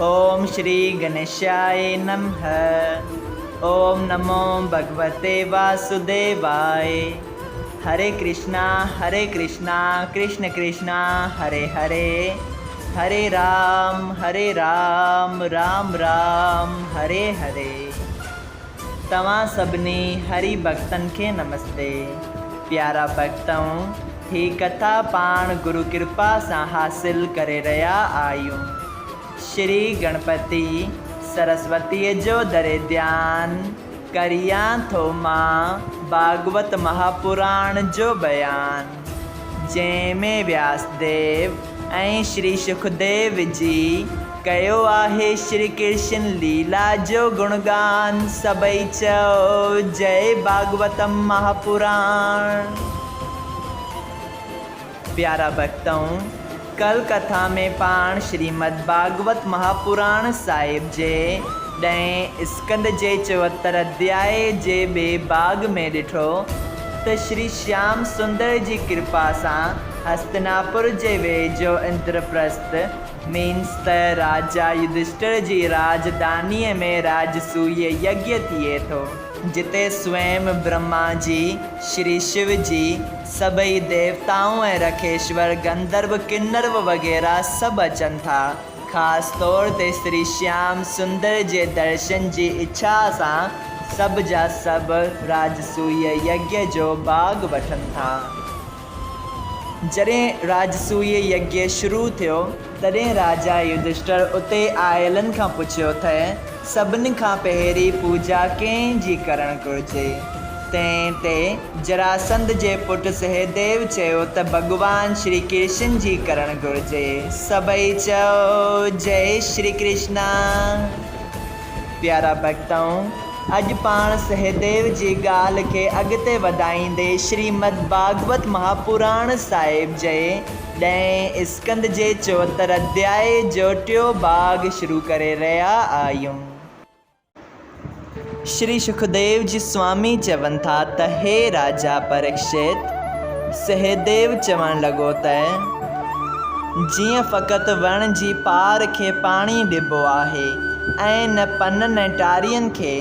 ओम श्री गणेशाय नमः। ओम नमो भगवते वासुदेवाय। हरे कृष्णा कृष्ण कृष्णा हरे हरे, हरे राम राम राम हरे हरे। तव्हां सभिनी हरि भक्तन के नमस्ते। प्यारा भक्तों, ही कथा पाण गुरु कृपा से हासिल करे रहा आयूं। श्री गणपति सरस्वती जो दरे ध्यान करिया थो मां भागवत महापुराण जो बयान, जैमें व्यासदेव ऐं श्री सुखदेव जी कयो आहे श्री कृष्ण लीला जो गुणगान। सबई चओ जय भागवतम महापुराण। प्यारा भक्तों, कल कथा में पाण श्रीमद् भागवत महापुराण साहिब जे 10 स्कंद जे 74 अध्याय जे बे भाग में ॾिठो त श्री श्याम सुंदर जी कृपा सां हस्तिनापुर जे वेझो इंद्रप्रस्थ मीन्स त राजा युधिष्ठिर जी राजधानीअ में राजसूय यज्ञ थिए थो, जिते स्वयं ब्रह्मा जी, श्री शिव जी, सभई देवताओं ऐं रखेश्वर गंधर्व किन्नर वग़ैरह सभु अचनि था। ख़ास तौर ते श्री श्याम सुंदर जे दर्शन जी इच्छा सां सभु जा सभु राजसूय यज्ञ जो भाग वठनि था। जॾहिं राजसूय यज्ञ शुरू थियो तॾहिं राजा युधिष्ठिर उते आयलनि खां पुछियो त सभिनी खां पहिरीं पूजा कंहिंजी करणु घुरिजे। तंहिं ते जरासंध जे पुटु सहदेव चयो त भॻवान श्री कृष्ण जी करणु घुरिजे। सभई चओ जय श्री कृष्णा। प्यारा भक्तों, अॼु पाण सहदेव जी ॻाल्हि खे अॻिते वधाईंदे श्रीमद् भागवत महापुराण साहिब जे 10 स्कंद जे 74 अध्याय जो 3 भाग शुरू करे रहा आहियूं। श्री सुखदेव जी स्वामी चवनि था त हे राजा परीक्षित, सहदेव चवणु लॻो त जीअं फ़क़ति वण जी पार खे पाणी ॾिबो आहे ऐं न पननि ऐं टारियुनि खे,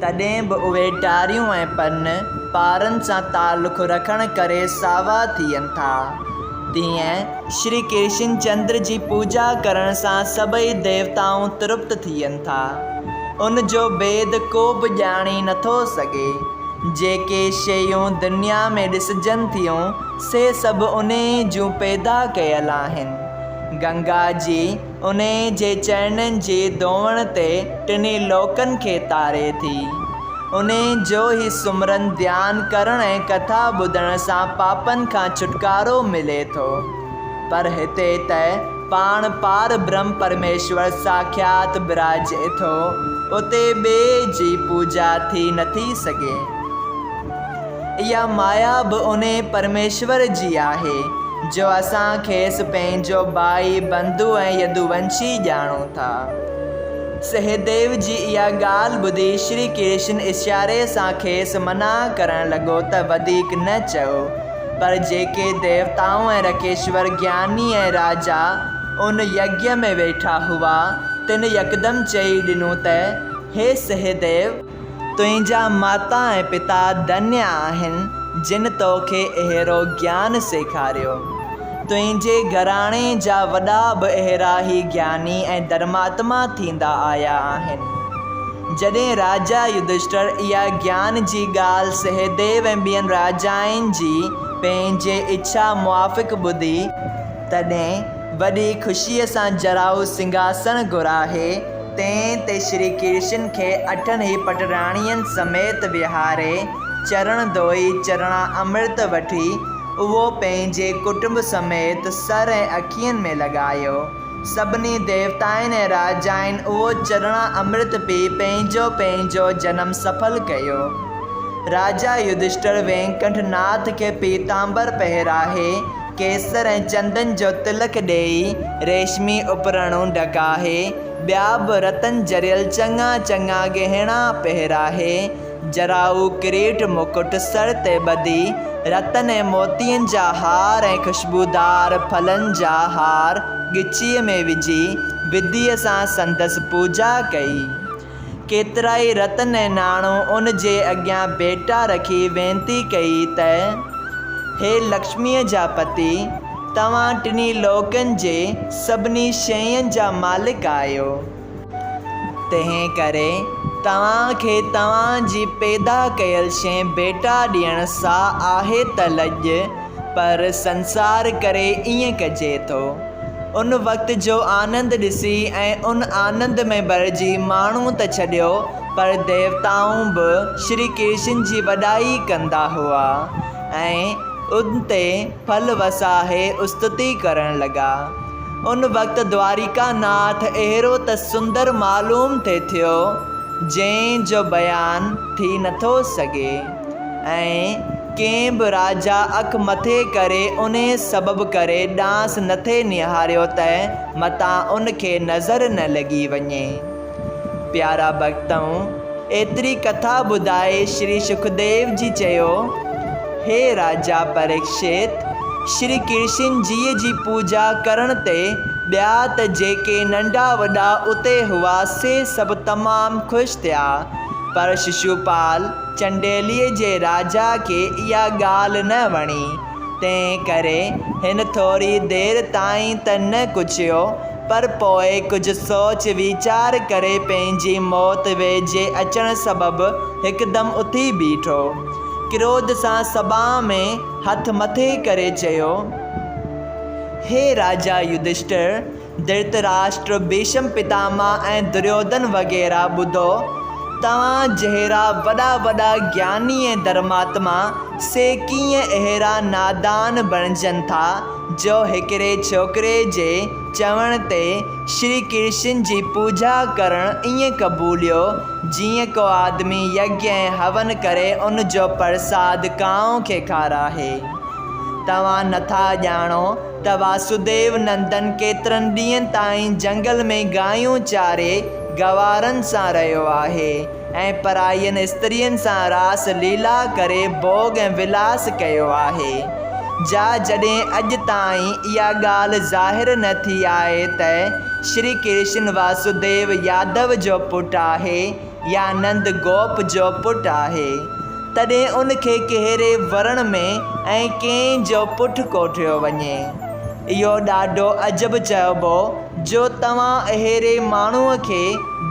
तॾहिं बि उहे टारियूं ऐं पन पारनि सां तालुक़ु रखण करे सावा थियनि था, तीअं श्री कृष्ण चंद्र जी पूजा करण सां सभई देवताऊं तृप्त थियनि था। उन जो भेद को बि ॼाणी नथो सघे। जेके शयूं दुनिया में ॾिसजनि थियूं से सभु उन जूं पैदा कयल आहिनि। गंगा जी उन जे चरणनि जे धोअण ते टिनी लोकनि खे तारे थी। उन जो ही सुमरन ध्यान करण ऐं कथा ॿुधण सां पापनि खां छुटकारो मिले थो। पर हिते त पाण पार ब्रह्म परमेश्वर साक्षात विराजे थो, उते ॿिए जी पूजा थी नथी सघे। इहा माया बि उन परमेश्वर जी आहे जो असां खेसि पंहिंजो भाई बंधु ऐं यदुवंशी ॼाणूं था। सहदेव जी इहा ॻाल्हि ॿुधी श्री कृष्ण इशारे सां खेसि मना करणु लॻो त वधीक न चओ। पर जेके देवताऊं ऐं रकेश्वर ज्ञानी ऐं राजा उन यज्ञ में वेठा हुआ तिन यकदम चई ॾिनो त हे सहदेव, तुंहिंजा माता ऐं पिता धन्य आहिनि जिन तोखे अहिड़ो ज्ञान सेखारियो। तुंहिंजे घराणे जा वॾा बि अहिड़ा ई ज्ञानी ऐं धर्मात्मा थींदा आया आहिनि। जॾहिं राजा युधिष्ठिर इहा ज्ञान जी ॻाल्हि सहदेव ऐं ॿियनि राजाउनि जी पंहिंजे इच्छा मुआफ़िक़ ॿुधी तॾहिं वॾी ख़ुशीअ सां जराऊ सिंघासन घुराहे तंहिं ते श्री कृष्ण खे 8 ई पटराणियुनि समेत विहारे चरण धोई चरणा अमृत वठी उहो पंहिंजे कुटुंब समेत सर ऐं अखियुनि में लॻायो। सभिनी देवताउनि ऐं राजाउनि उहो चरणा अमृत पी पंहिंजो पंहिंजो जनम सफल कयो। राजा युधिष्ठिर वेंकट नाथ खे पीतांबर पहिराए केसर ऐं चंदन जो तिलक ॾेई रेशमी उपरणूं ढकाए ॿिया बि रतन जरियल चङा चङा गहना पहिराए जराऊ किरीट मुकुट सर ते ॿधी रतन ऐं मोतियुनि जा हार ऐं ख़ुशबूदार फलनि जा हार ॻिचीअ में विझी विधीअ सां संदसि पूॼा कई। केतिरा ई रतन ऐं नाणो उन जे अॻियां भेटा रखी वेनती कई त हे लक्ष्मीअ जा पति, तव्हां टिनी लोकनि जे सभिनी शयुनि जा मालिक आहियो। तंहिं करे तव्हांखे तव्हांजी पैदा कयल शइ भेटा ॾियण सां आहे त लॼ, पर संसार करे ईअं कजे थो। उन वक़्त जो आनंद ॾिसी ऐं उन आनंद में भरिजी माण्हू त छॾियो, पर देवताऊं बि श्री कृष्ण जी वॾाई कंदा हुआ ऐं उन ते फल वसाहे स्तुति करण लॻा। उन वक़्तु द्वारिकानाथ अहिड़ो त सुंदर मालूम थिए थियो जंहिंजो बयानु थी नथो सघे ऐं कंहिं बि राजा अखि मथे करे उन सबबु करे ॾांस नथे निहारियो त मतां उनखे नज़र न लॻी वञे। प्यारा भक्तऊं, एतिरी कथा ॿुधाए श्री सुखदेव जी चयो, हे राजा परीक्षित, श्री कृष्ण जीअ जी पूॼा करण ते ॿिया त जेके नंढा वॾा उते हुआ से सभु तमामु ख़ुशि थिया, पर शिशुपाल चंडेलीअ जे राजा खे इहा ॻाल्हि न वणी। तंहिं करे हिन थोरी देरि ताईं त न कुझियो, पर पोइ कुझु सोच वीचार करे पंहिंजी मौत वेझे अचण सबबु हिकदमि उथी बीठो। क्रोध सां सभा में हथ मथे करे चयो, हे राजा युधिष्ठिर, धृतराष्ट्र, भीष्म पितामह ऐं दुर्योधन वग़ैरह ॿुधो, तव्हां जहिड़ा वॾा वॾा ज्ञानी ऐं धर्मात्मा से कीअं अहिड़ा नादान बणिजनि था जो हिकिड़े छोकिरे जे चवण ते श्री कृष्ण जी पूॼा करणु ईअं क़बूलियो जीअं को आदमी यज्ञ ऐं हवन करे उन जो प्रसाद कांउ खे खाराहे। तव्हां नथा ॼाणो त वासुदेव नंदन केतिरनि ॾींहंनि ताईं जंगल में गायूं चारे गवारनि सां रहियो आहे ऐं परायनि स्त्रियुनि सां रास लीला करे भोग ऐं विलास कयो आहे। जॾहिं अॼु ताईं इहा ॻाल्हि ज़ाहिर न थी आहे त श्री कृष्ण वासुदेव यादव जो पुटु आहे या नंद गोप जो पुटु आहे, तॾहिं उनखे कहिड़े वरण में ऐं कंहिंजो पुटु कोठियो वञे। इहो ॾाढो अजब चइबो जो तव्हां अहिड़े माण्हूअ खे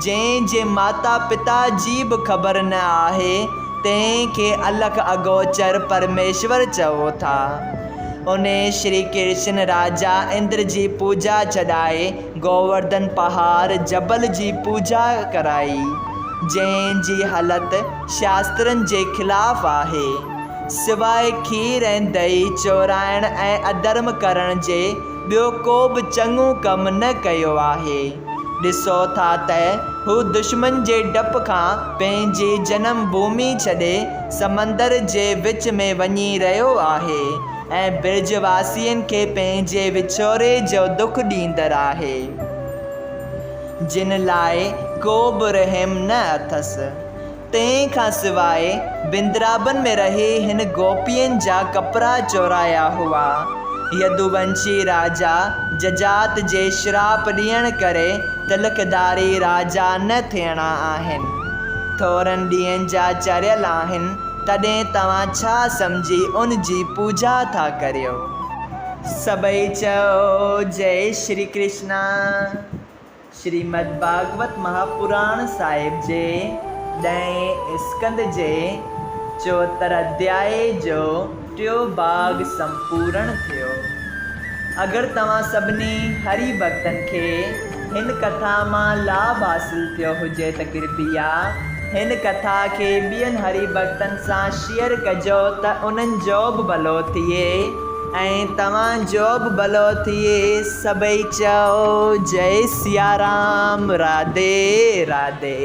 जंहिंजे माता पिता जी बि ख़बर न आहे तंहिंखे अलख अगोचर परमेश्वर चओ था। उन श्री कृष्ण राजा इंद्र जी पूॼा छॾाए गोवर्धन पहाड़ जबल जी पूॼा कराई, जंहिंजी हालति शास्त्रनि जे ख़िलाफ़ आहे। सवाइ खीर ऐं दही चोराइण ऐं अधर्म करण जे ॿियो को बि चङो कमु न कयो आहे। ॾिसो था त हू दुश्मन जे डप खां पंहिंजी जनम भूमि छॾे समंदर जे विच में वञी रहियो आहे ऐं ब्रजवासियुनि खे पंहिंजे विछोरे जो दुख ॾींदड़ आहे, जिन लाइ को बि रहम न अथसि। तंहिं खां सवाइ बिंद्राबन में रही हिन गोपियुनि जा कपिड़ा चोराया हुआ। यदुवंशी राजा जजात जे श्राप ॾियण करे तिलकधारी राजा न थियणा आहिनि। थोरनि ॾींहंनि जा चरियल आहिनि, तॾहिं तव्हां छा सम्झी उन जी पूॼा था करियो। सभई चओ जय श्री कृष्णा। श्रीमद् भागवत महापुराण साहिब जे 10 स्कंद जे 74 अध्याय जो 3 भाग संपूर्ण थियो। अगरि तव्हां सभिनी हरि भक्तनि खे हिन कथा मां लाभ हासिल थियो हुजे त कृपया हिन कथा खे ॿियनि हरि भक्तनि सां शेयर कजो त उन्हनि जो बि भलो थिए ऐं तव्हांजो बि भलो थिए। सभई चओ जय सिया राम, राधे राधे।